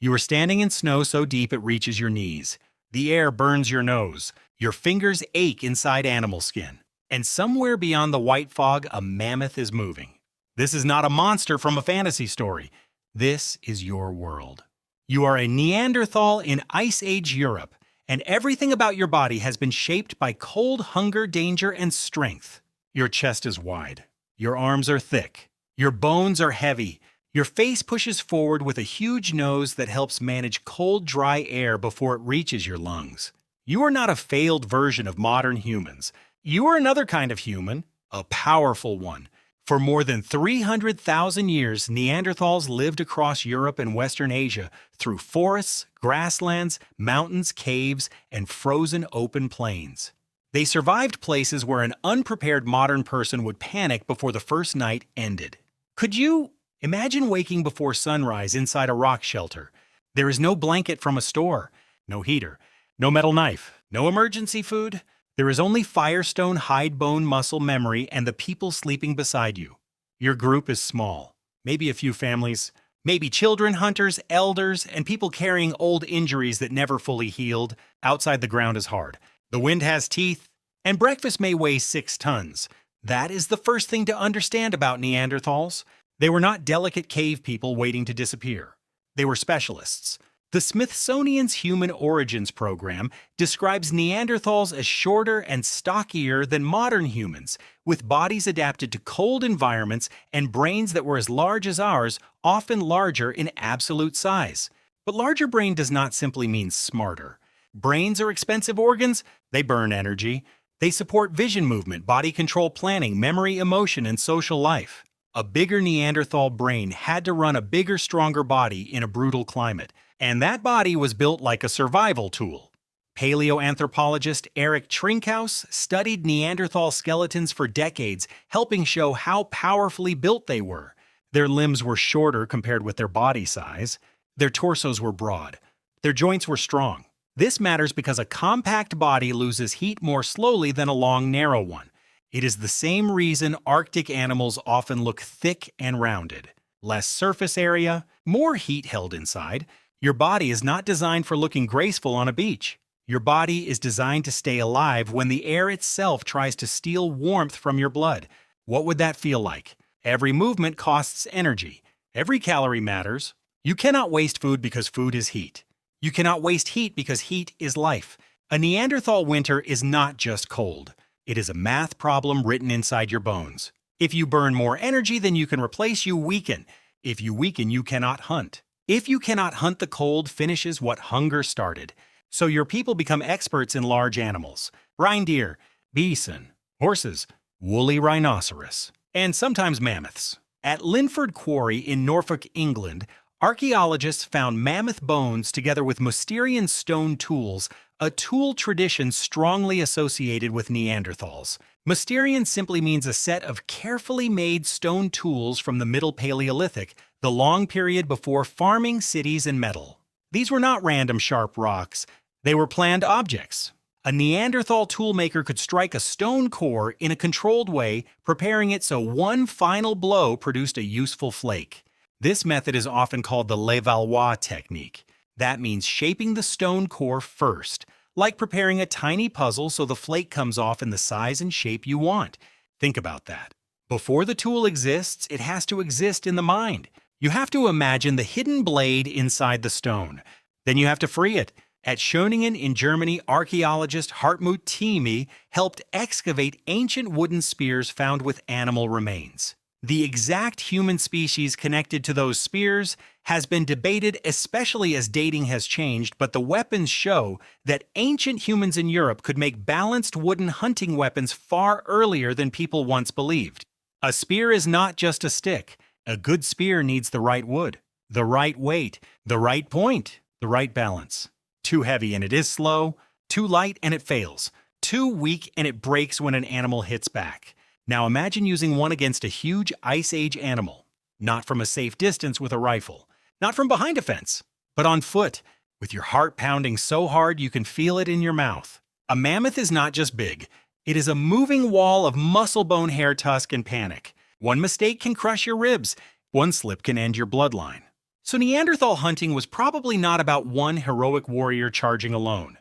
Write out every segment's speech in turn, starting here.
You are standing in snow so deep it reaches your knees. The air burns your nose. Your fingers ache inside animal skin. And somewhere beyond the white fog, a mammoth is moving. This is not a monster from a fantasy story. This is your world. You are a Neanderthal in Ice Age Europe, and everything about your body has been shaped by cold, hunger, danger, and strength. Your chest is wide. Your arms are thick. Your bones are heavy. Your face pushes forward with a huge nose that helps manage cold, dry air before it reaches your lungs. You are not a failed version of modern humans. You are another kind of human, a powerful one. For more than 300,000 years, Neanderthals lived across Europe and Western Asia through forests, grasslands, mountains, caves, and frozen open plains. They survived places where an unprepared modern person would panic before the first night ended. Could you imagine waking before sunrise inside a rock shelter? There is no blanket from a store, no heater, no metal knife, no emergency food. There is only firestone, hide bone, muscle memory, and the people sleeping beside you. Your group is small, maybe a few families, maybe children, hunters, elders, and people carrying old injuries that never fully healed. Outside the ground is hard. The wind has teeth, and breakfast may weigh 6 tons. That is the first thing to understand about Neanderthals. They were not delicate cave people waiting to disappear. They were specialists. The Smithsonian's Human Origins program describes Neanderthals as shorter and stockier than modern humans, with bodies adapted to cold environments and brains that were as large as ours, often larger in absolute size. But larger brain does not simply mean smarter. Brains are expensive organs. They burn energy. They support vision movement, body control planning, memory, emotion, and social life. A bigger Neanderthal brain had to run a bigger, stronger body in a brutal climate. And that body was built like a survival tool. Paleoanthropologist Eric Trinkhaus studied Neanderthal skeletons for decades, helping show how powerfully built they were. Their limbs were shorter compared with their body size. Their torsos were broad. Their joints were strong. This matters because a compact body loses heat more slowly than a long, narrow one. It is the same reason Arctic animals often look thick and rounded. Less surface area, more heat held inside. Your body is not designed for looking graceful on a beach. Your body is designed to stay alive when the air itself tries to steal warmth from your blood. What would that feel like? Every movement costs energy. Every calorie matters. You cannot waste food because food is heat. You cannot waste heat because heat is life. A Neanderthal winter is not just cold. It is a math problem written inside your bones. If you burn more energy than you can replace, you weaken. If you weaken, you cannot hunt. If you cannot hunt, the cold finishes what hunger started. So your people become experts in large animals. Reindeer, bison, horses, woolly rhinoceros, and sometimes mammoths. At Linford Quarry in Norfolk, England, archaeologists found mammoth bones together with Mousterian stone tools, a tool tradition strongly associated with Neanderthals. Mousterian simply means a set of carefully made stone tools from the Middle Paleolithic, the long period before farming, cities, and metal. These were not random sharp rocks. They were planned objects. A Neanderthal toolmaker could strike a stone core in a controlled way, preparing it so one final blow produced a useful flake. This method is often called the Levallois technique. That means shaping the stone core first, like preparing a tiny puzzle so the flake comes off in the size and shape you want. Think about that. Before the tool exists, it has to exist in the mind. You have to imagine the hidden blade inside the stone. Then you have to free it. At Schöningen in Germany, archaeologist Hartmut Thieme helped excavate ancient wooden spears found with animal remains. The exact human species connected to those spears has been debated, especially as dating has changed, but the weapons show that ancient humans in Europe could make balanced wooden hunting weapons far earlier than people once believed. A spear is not just a stick. A good spear needs the right wood, the right weight, the right point, the right balance. Too heavy and it is slow, too light and it fails, too weak and it breaks when an animal hits back. Now imagine using one against a huge Ice Age animal, not from a safe distance with a rifle, not from behind a fence, but on foot, with your heart pounding so hard you can feel it in your mouth. A mammoth is not just big, it is a moving wall of muscle, bone, hair, tusk, and panic. One mistake can crush your ribs. One slip can end your bloodline. So Neanderthal hunting was probably not about one heroic warrior charging alone.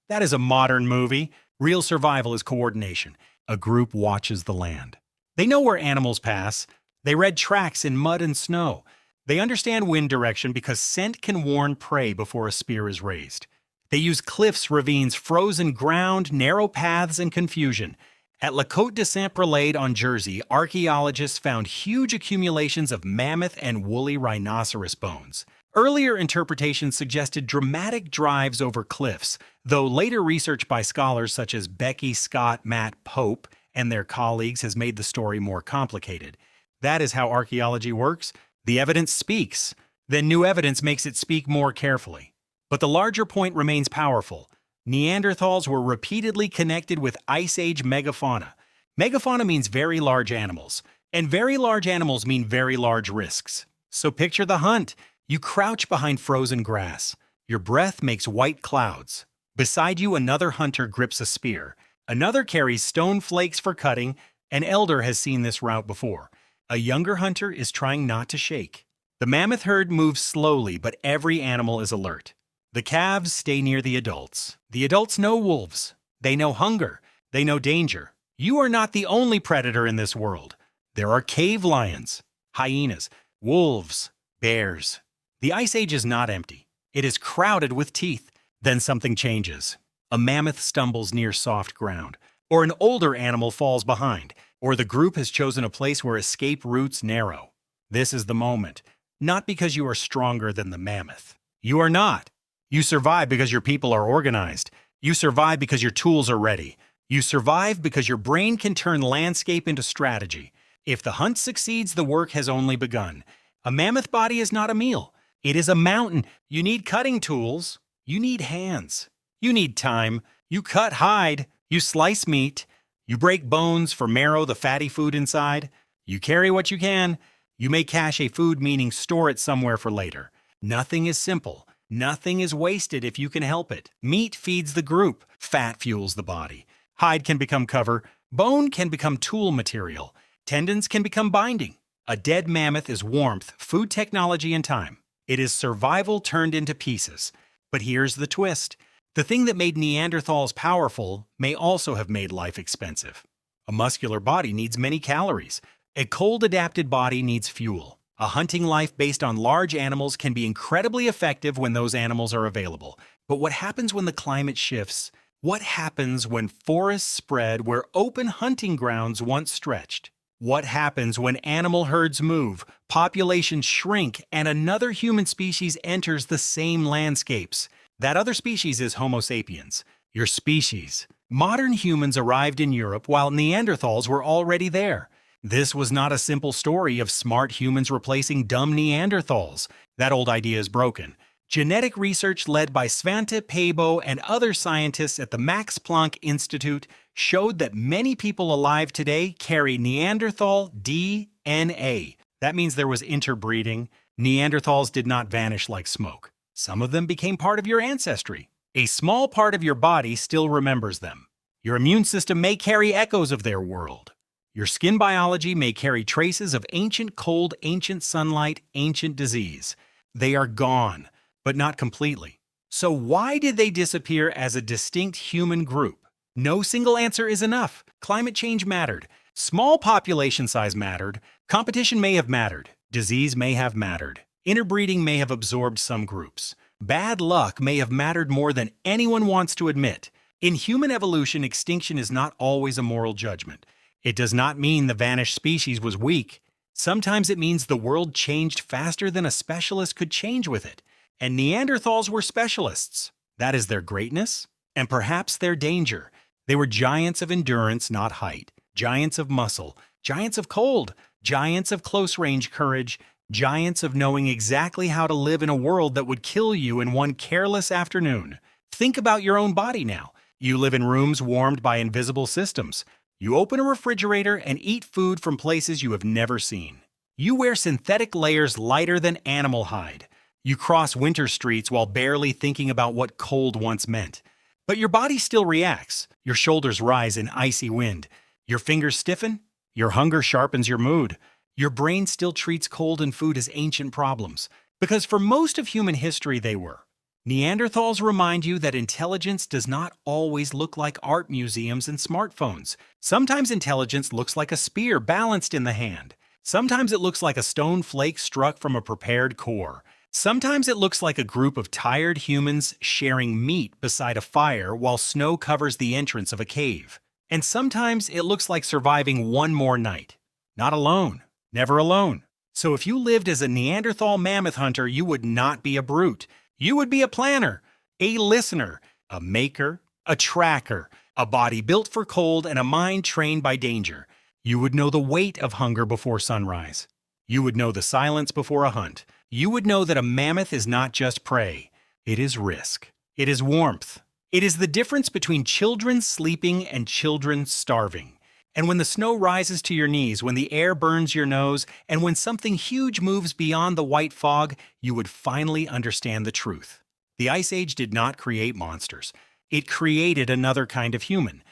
That is a modern movie. Real survival is coordination. A group watches the land. They know where animals pass. They read tracks in mud and snow. They understand wind direction because scent can warn prey before a spear is raised. They use cliffs, ravines, frozen ground, narrow paths, and confusion. At La Côte de Saint-Prelade on Jersey, archaeologists found huge accumulations of mammoth and woolly rhinoceros bones. Earlier interpretations suggested dramatic drives over cliffs, though later research by scholars such as Becky Scott Matt Pope and their colleagues has made the story more complicated. That is how archaeology works. The evidence speaks. Then new evidence makes it speak more carefully. But the larger point remains powerful. Neanderthals were repeatedly connected with Ice Age megafauna. Megafauna means very large animals, and very large animals mean very large risks. So picture the hunt. You crouch behind frozen grass. Your breath makes white clouds. Beside you, another hunter grips a spear. Another carries stone flakes for cutting. An elder has seen this route before. A younger hunter is trying not to shake. The mammoth herd moves slowly, but every animal is alert. The calves stay near the adults. The adults know wolves. They know hunger. They know danger. You are not the only predator in this world. There are cave lions, hyenas, wolves, bears. The Ice Age is not empty. It is crowded with teeth. Then something changes. A mammoth stumbles near soft ground, or an older animal falls behind, or the group has chosen a place where escape routes narrow. This is the moment. Not because you are stronger than the mammoth. You are not. You survive because your people are organized. You survive because your tools are ready. You survive because your brain can turn landscape into strategy. If the hunt succeeds, the work has only begun. A mammoth body is not a meal. It is a mountain. You need cutting tools. You need hands. You need time. You cut hide. You slice meat. You break bones for marrow, the fatty food inside. You carry what you can. You may cache a food, meaning store it somewhere for later. Nothing is simple. Nothing is wasted if you can help it. Meat feeds the group. Fat fuels the body. Hide can become cover. Bone can become tool material. Tendons can become binding. A dead mammoth is warmth, food technology, and time. It is survival turned into pieces. But here's the twist. The thing that made Neanderthals powerful may also have made life expensive. A muscular body needs many calories. A cold-adapted body needs fuel. A hunting life based on large animals can be incredibly effective when those animals are available. But what happens when the climate shifts? What happens when forests spread where open hunting grounds once stretched? What happens when animal herds move, populations shrink, and another human species enters the same landscapes? That other species is Homo sapiens, your species. Modern humans arrived in Europe while Neanderthals were already there. This was not a simple story of smart humans replacing dumb Neanderthals. That old idea is broken. Genetic research led by Svante Pääbo and other scientists at the Max Planck Institute showed that many people alive today carry Neanderthal DNA. That means there was interbreeding. Neanderthals did not vanish like smoke. Some of them became part of your ancestry. A small part of your body still remembers them. Your immune system may carry echoes of their world. Your skin biology may carry traces of ancient cold, ancient sunlight, ancient disease. They are gone, but not completely. So why did they disappear as a distinct human group? No single answer is enough. Climate change mattered. Small population size mattered. Competition may have mattered. Disease may have mattered. Interbreeding may have absorbed some groups. Bad luck may have mattered more than anyone wants to admit. In human evolution, extinction is not always a moral judgment. It does not mean the vanished species was weak. Sometimes it means the world changed faster than a specialist could change with it. And Neanderthals were specialists. That is their greatness, and perhaps their danger. They were giants of endurance, not height. Giants of muscle. Giants of cold. Giants of close-range courage. Giants of knowing exactly how to live in a world that would kill you in one careless afternoon. Think about your own body now. You live in rooms warmed by invisible systems. You open a refrigerator and eat food from places you have never seen. You wear synthetic layers lighter than animal hide. You cross winter streets while barely thinking about what cold once meant. But your body still reacts. Your shoulders rise in icy wind. Your fingers stiffen. Your hunger sharpens your mood. Your brain still treats cold and food as ancient problems. Because for most of human history they were. Neanderthals remind you that intelligence does not always look like art museums and smartphones. Sometimes intelligence looks like a spear balanced in the hand. Sometimes it looks like a stone flake struck from a prepared core. Sometimes it looks like a group of tired humans sharing meat beside a fire while snow covers the entrance of a cave. And sometimes it looks like surviving one more night. Not alone. Never alone. So if you lived as a Neanderthal mammoth hunter, you would not be a brute. You would be a planner, a listener, a maker, a tracker, a body built for cold and a mind trained by danger. You would know the weight of hunger before sunrise. You would know the silence before a hunt. You would know that a mammoth is not just prey. It is risk. It is warmth. It is the difference between children sleeping and children starving. And when the snow rises to your knees, when the air burns your nose, and when something huge moves beyond the white fog, you would finally understand the truth. The Ice Age did not create monsters. It created another kind of human,